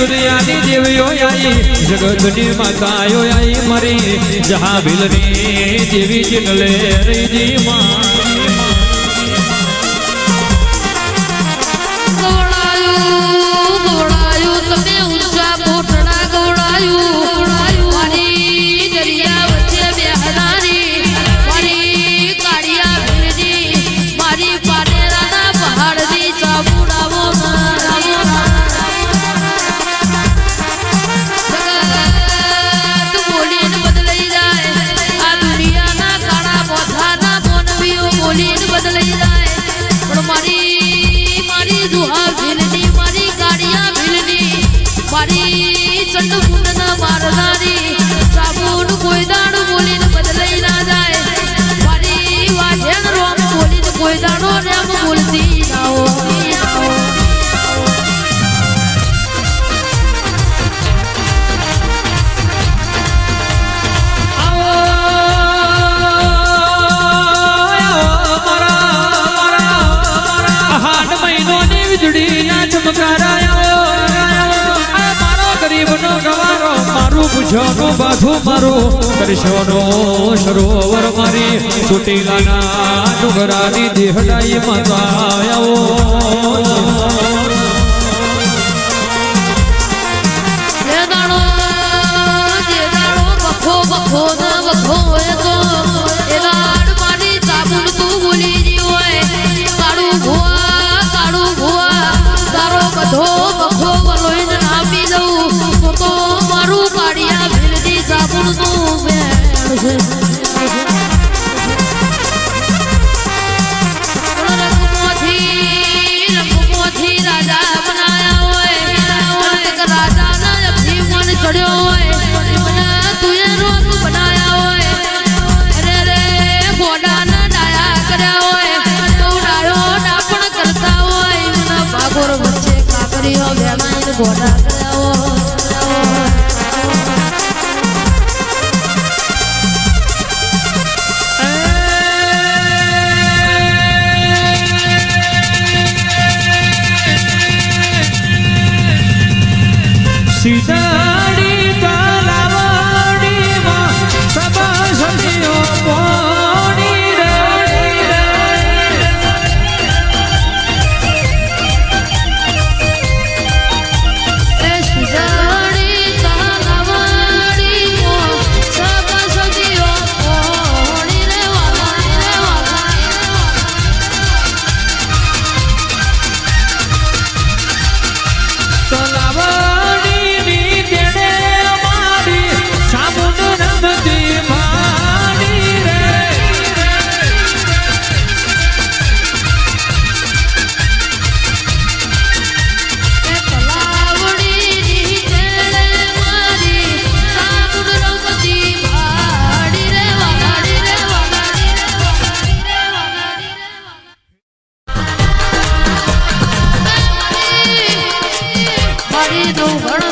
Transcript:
दुनियानी देवियो आई जगतनी मातायो आई मरी जहां बिलनी देवी जिनले री मां ગવડાયું તમે ઊંચા કોટડા ગવડાયું મારી દરિયા વચ્ચે બેહનારી મારી કાળિયા ભીલની મારી પાનેરાના પહાડની ચાબુડાવો બોલીને બદલાઈ જાય આ દુનિયાના કાળા મોથાના મોનવીઓ બોલીને બદલાઈ જાય પણ મારી દુહા ભીલની મારી ગાડિયા ભીલની મારી ચંડમુંડના મારનારી સાબુન કોઈ દાડો બોલીને બદલાઈ ના જાય મારી વાઢેણ રોમ બોલીને કોઈ દાડો રેમ બોલતી ના પૂછોનું બાધું મારું કરશોનો સરોવર મારી ચોટીલાના ડુંગરાની દેહડાઈ માતા આવો ઘોડા સીતાડી તલાવડીમાં સભા સદીઓ પોણી રે મારી દુહડ